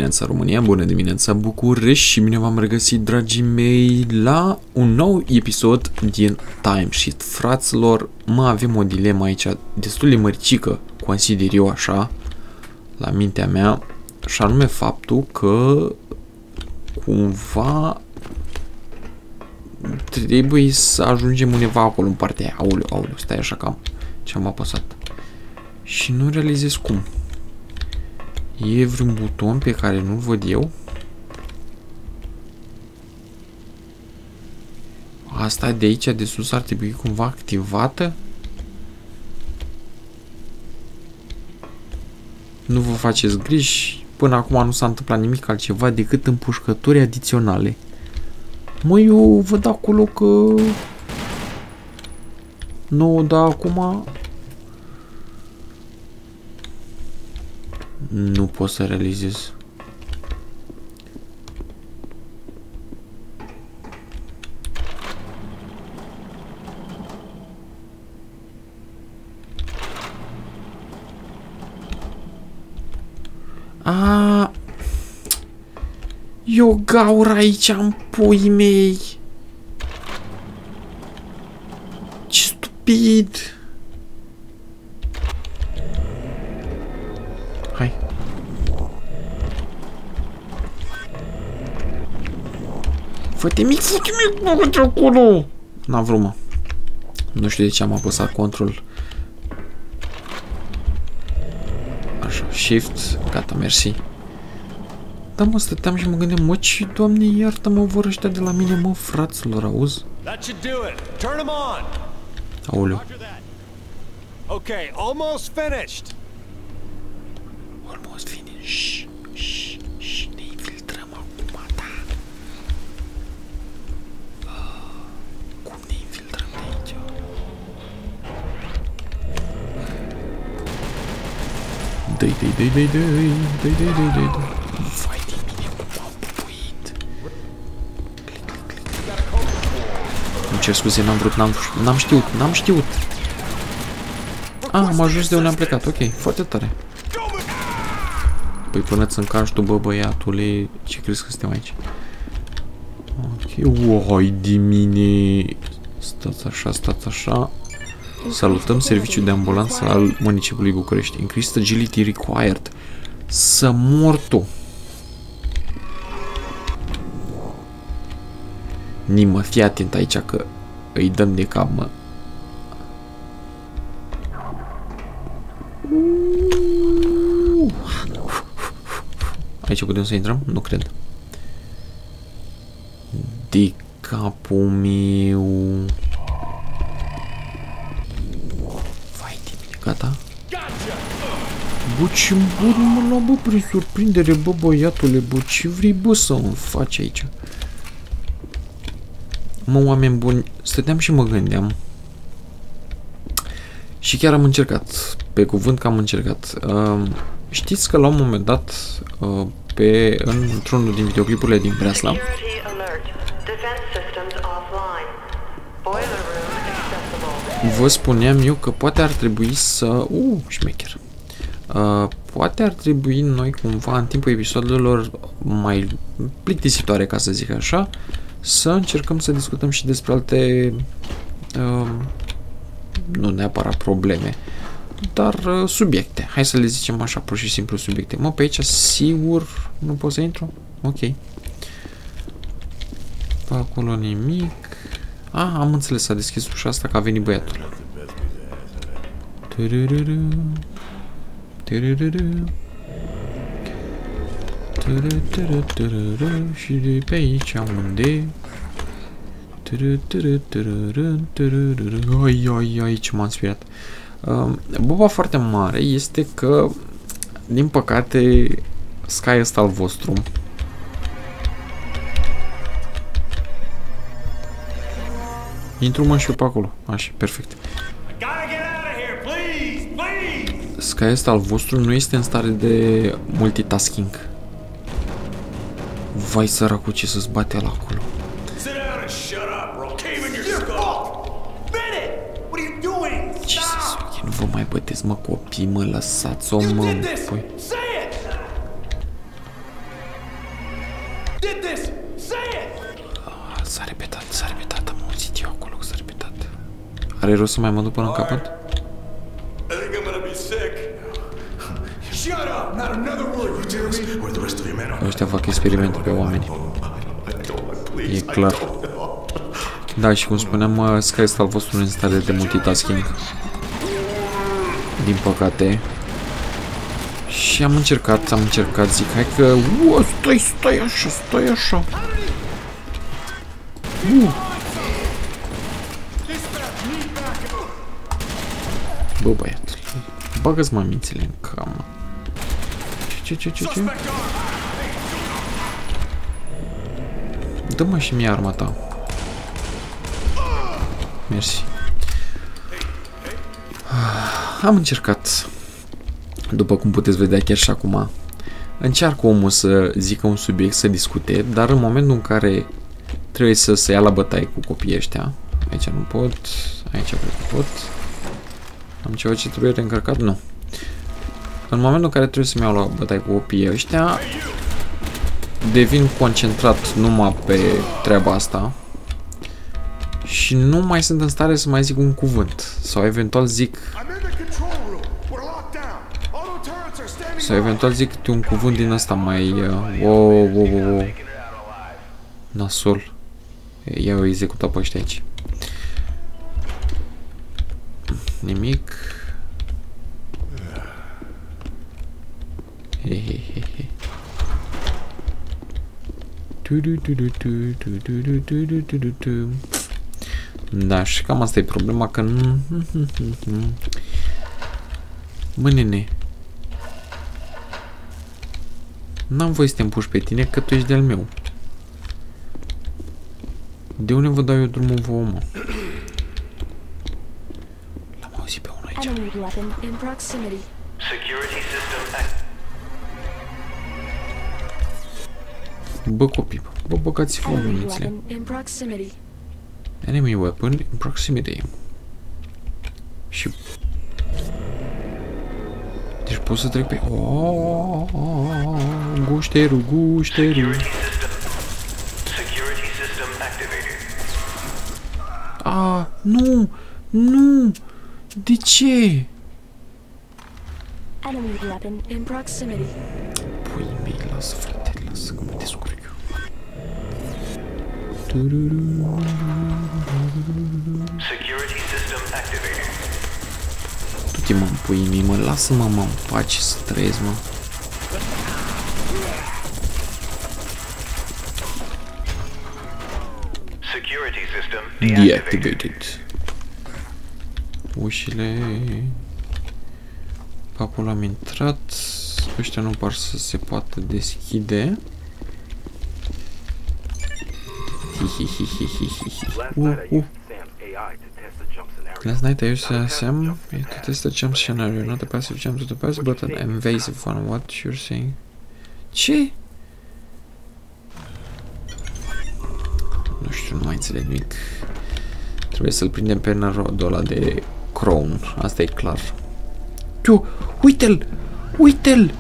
dimineața România, bună dimineața București și bine v-am regăsit, dragii mei, la un nou episod din Time Shift. Fraților, avem o dilemă aici destul de măricică, consider eu așa, la mintea mea, și anume faptul că cumva trebuie să ajungem undeva acolo în partea aia. Aoleu, stai așa cam ce am apăsat. Și nu realizez cum. E vreun buton pe care nu-l văd eu? Asta de aici, de sus, ar trebui cumva activată? Nu vă faceți griji, până acum nu s-a întâmplat nimic altceva decât împușcături adiționale. Mă, eu văd acolo că... Nu, dar acum... Nu pot să realizez. E o gaură aici în puii mei. Ce stupid. Hai. Fă-te mic, bă, acolo. N-am vrut, mă. Nu știu de ce am apăsat control. Așa, shift, gata, mersi. Da, mă, stăteam și mă gândeam, mă, ce, Doamne, iartă-mă, vor ăștia de la mine, mă, fraților, auzi? Aoleu. Ok, almost finished. Almost finished. Shh, ne infiltrăm acum, da. Cum ne infiltrăm de aici? Dă-i. Vai de mine cum m-am pupuit. Îmi cer scuze, n-am vrut, n-am știut. Am ajuns de unde am plecat, ok, foarte tare. Păi până-ți încarci tu, bă, băiatule, ce crezi că suntem aici? Ok, hai de mine. Stați așa. Salutăm serviciul de ambulanță al municipiului București. Increased agility required. Să mor tu. Nimă, fii atent aici că îi dăm de cap, mă. Aici putem să intrăm? Nu cred. De capul meu. Vai de mine, gata? Bă, ce mă lua, bă, prin surprindere, bă, băiatule, bă, ce vrei, bă, să-mi faci aici? Mă, oameni buni, stăteam și mă gândeam. Și chiar am încercat, pe cuvânt că am încercat. Știți că la un moment dat, într-unul din videoclipurile din Breaslav, vă spuneam eu că poate ar trebui să... șmecher. Poate ar trebui noi cumva în timpul episoadelor mai plictisitoare, ca să zic așa, să încercăm să discutăm și despre alte nu neapărat probleme, dar subiecte. Hai să le zicem așa, pur și simplu subiecte. Mă, pe aici sigur nu pot să intru? Ok. Pe acolo nimic. Am înțeles, s-a deschis ușa asta că a venit băiatul. Și de pe aici unde? Ai, ce m-am speriat. Boba foarte mare este că, din păcate, Sky ăsta al vostru intru, mă, și eu pe acolo. Așa, perfect. Sky ăsta al vostru nu este în stare de multitasking. Vai, săracul, ce să-ți bate la acolo. Nu vă mai băteți, mă, copii, mă, lăsați-o, mă, păi. Are rost să mai mă duc până în capăt? I think I'm gonna be sick. Shut up! Not another word, you hear me? Where the rest of your men are? Ăștia fac experimente pe oameni. E clar. Da, și cum spuneam, Skystar a fost în stare de multitasking. Din păcate. Și am încercat, zic, hai că... stai așa. Bă, băiatul, bagă-ți mămințele în camă. Ce? Dă-mă și mie arma ta. Mersi. Am încercat. După cum puteți vedea chiar și acum. Încearcă omul să zică un subiect, să discute, dar în momentul în care trebuie să se ia la bătaie cu copiii ăștia, aici nu pot, aici cred că pot. Am ceva ce trebuie reîncărcat? Nu. În momentul în care trebuie să-mi iau la bătaie cu copiii ăștia, devin concentrat numai pe treaba asta și nu mai sunt în stare să mai zic un cuvânt. Sau eventual zic câte un cuvânt din ăsta mai nasol. I-au executat pe ăștia aici. Nimic. Hehehehe. Da, și cam asta e problema, că nu... Mă, nene. N-am voie să te împuși pe tine, că tu ești de-al meu. De unde vă dau eu drumul vouă, mă? L-am auzit pe unul aici. Bă, copii, bă, băgați-vă munițile. Enemy weapon in proximity. Și... Deci pot să trec pe... Gușteru. Nu! De ce? Pui mei, lasă, frate, lasă, că mă descurc eu. Du-te, mă, pui mei, mă, lasă-mă, mă, în pace să trăiesc, mă. Deactivated. Ușile... Acolo am intrat. Ăștia nu par să se poată deschide. Last night I used Sam to test the jump scenario, not the passive jump to the pass, but an invasive one. What you're saying? Ce? Nu știu, nu mai înțeleg nimic. Trebuie să-l prindem pe nărodul ăla de Crown. Asta e clar. Uite-l! Uite-l!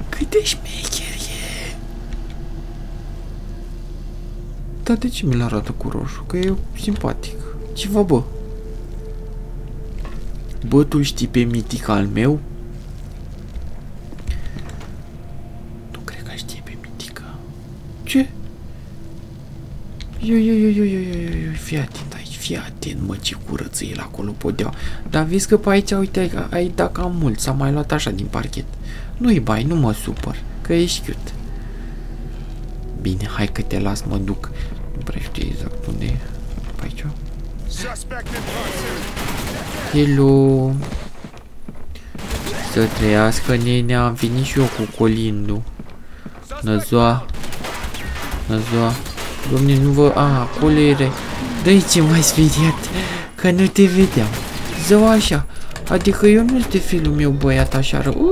Cât de șmecher e! Dar de ce mi-l arată cu roșu? Că e simpatic. Ceva, bă. Bă, tu știi pe mitic al meu? Tu cred că știi pe mitica? Ce? Eu, fii atent aici, fii atent, mă, ce curăță el acolo podea. Dar vezi că pe aici, uite, ai dat cam mult, s-a mai luat așa din parchet. Nu-i bai, nu mă supăr, că ești cute. Bine, hai că te las, mă duc. Nu prea știu exact unde e. Pe aici? Hello. Să trăiască, nene, am venit și eu cu colindu. Năzoa. Dom'le, nu vă... acolo era. Dă-i ce m-ai speriat, că nu te vedeam. Zău așa. Adică eu nu sunt de felul meu băiat așa rău.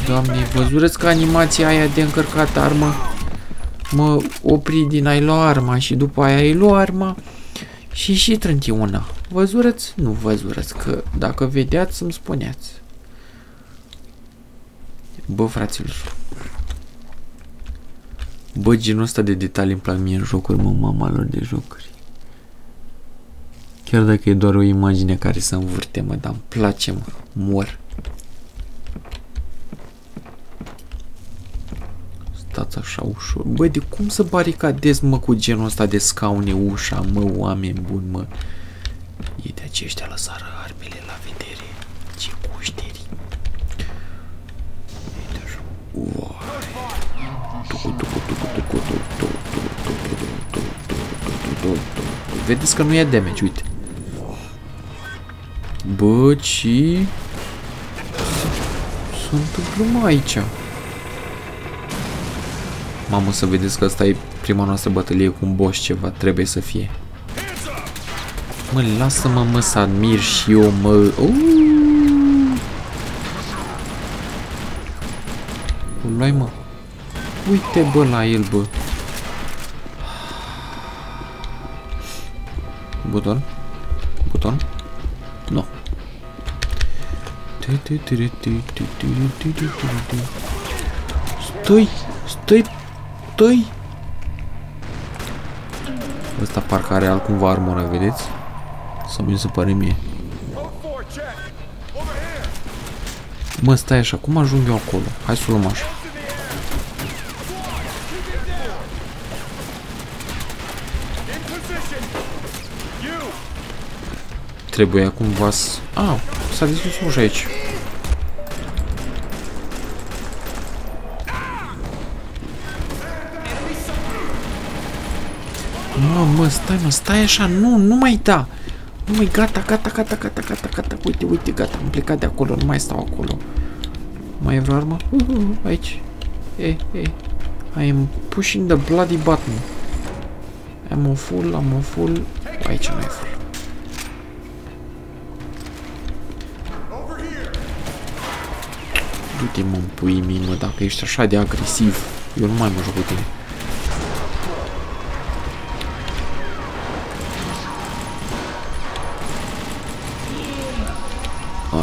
Doamne, văzurăți că animația aia de încărcat armă mă opri din a-i lua arma și după aia îi lua arma și trânti una. Văzurăți? Nu văzurăți, că dacă vedeați să-mi spuneați. Bă, fraților. Bă, genul ăsta de detalii îmi plac mie în jocuri, mă, mama lor de jocuri. Chiar dacă e doar o imagine care să învârte, mă, dar îmi place, mă, mor. Stați așa ușor. Bă, de cum să baricadez, mă, cu genul ăsta de scaune ușa, mă, oameni buni, mă. Ei de aceștia lăsară armele la vedere. Ce cușteri. Ei de așa. Uai. Vedeți că nu e damage, uite. Bă, ce se întâmplă, mă, aici? Mamă, să vedeți că asta e prima noastră bătălie cu un boss, ceva trebuie să fie. Mă, lasă-mă, mă, să admir și eu, mă. Luai, mă. Uite, bă, la el, bă. Buton? Buton? Nu. Stai! Stai! Stai! Ăsta parcă are altcumva armură, vedeți? Sau mi se pare mie. Mă, stai așa, cum ajung eu acolo? Hai să o luăm așa. Trebuie cumva să... s-a deschis ușa aici. Mă, stai așa, nu mai da. Nu mai, gata. Uite, gata, am plecat de acolo, nu mai stau acolo. Mai e vreo armă? Aici. I am pushing the bloody button. Am full. Aici nu e full. Du-te, mă, în puii mii, mă, dacă ești așa de agresiv. Eu nu mai mă joc cu tine.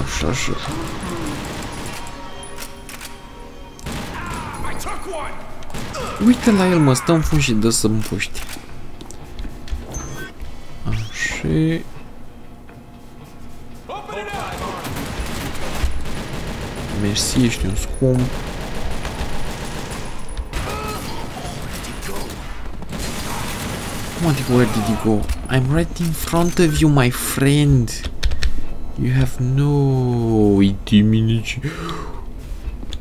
Așa. Uite la el, mă, stă în fund și dă să-mi puști. Așa. Mersi, ești un scump. Cum adică, where did you go? I'm right in front of you, my friend. You have no... Uite mine ce...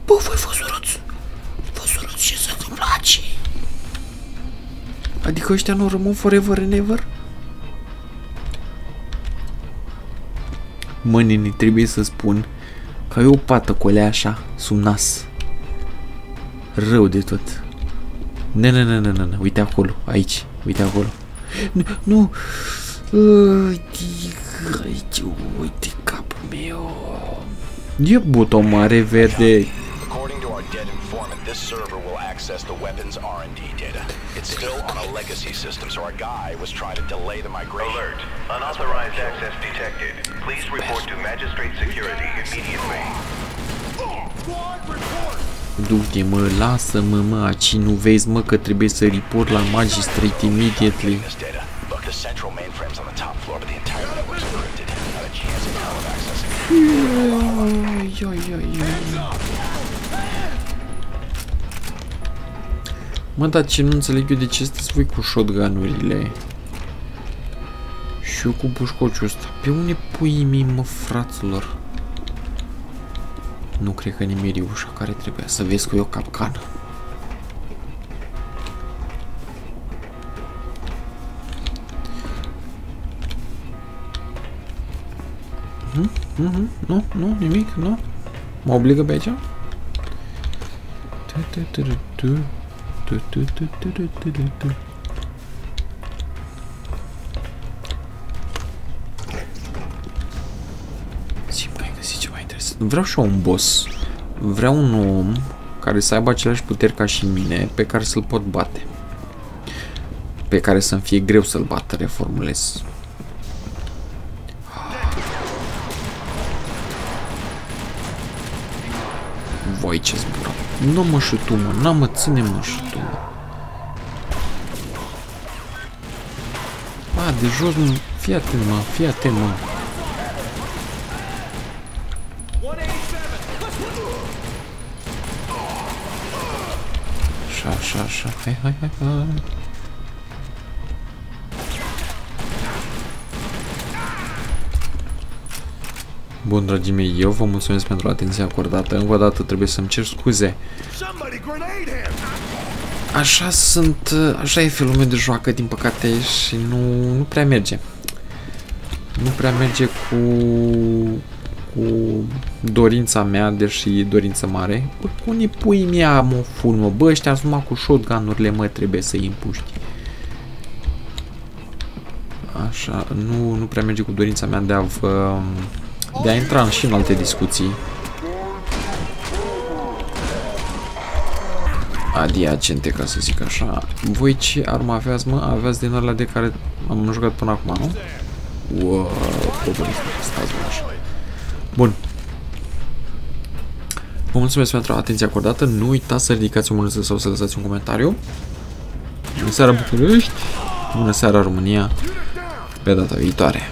Bă, voi vă surăți ce se întâmplă aici? Adică ăștia nu rămân forever and ever? Mă, nene, trebuie să spun că e o pată cu alea așa, sub nas. Rău de tot. Nu, uite acolo, aici, uite acolo. Nu. Uite capul meu. E buton mare verde. According to our dead informant, this server will access the weapons R&D data. It's still on a legacy system, so our guy was trying to delay the migration. Alert. Unauthorized access detected. Please report to Magistrate Security immediately. Du-te, mă, lasă-mă, mă, aici nu vezi, mă, că trebuie să report la Magistrate immediately. The central mainframe's on the top floor, but the entire network's encrypted. Not a chance in hell of accessing. Mă, dar ce nu înțeleg eu de ce sunteți voi cu shotgun-urile? Și eu cu pușcociul ăsta. Pe unde puii mii, mă, fraților? Nu cred că nimeri ușa care trebuia să vezi că e o capcană. Nu, nimic, nu. Mă obligă pe aici? Simt că ai găsit ceva interesant. Vreau și eu un boss. Vreau un om care să aibă aceleași puteri ca și mine, pe care să-l pot bate. Pe care să-mi fie greu să-l bată, reformulez. Voi ce zbură. Nu mă și tu, mă, n-am mă ține mă și tu, mă. A, de jos, mă. Fii atent, mă. Fii atent, mă. Așa, așa. Hai, hai, hai, hai. Bun, dragii mei, eu vă mulțumesc pentru atenția acordată. Încă o dată trebuie să-mi cer scuze. Așa sunt, așa e felul meu de joacă, din păcate, și nu prea merge. Nu prea merge cu dorința mea, deși dorință mare. Bă, unii pui mea, mă fun, mă. Bă, ăștia sunt numai cu shotgun-urile, mă, trebuie să-i împuști. Așa, nu prea merge cu dorința mea de a intra și în alte discuții adiacente, ca să zic așa. Voi ce armă aveați, mă? Aveați din alea de care am jucat până acum, nu? Wow, stați bun așa. Bun. Vă mulțumesc pentru atenția acordată. Nu uitați să ridicați o mânuță sau să lăsați un comentariu. Bună seara, București! Bună seara, România! Pe data viitoare!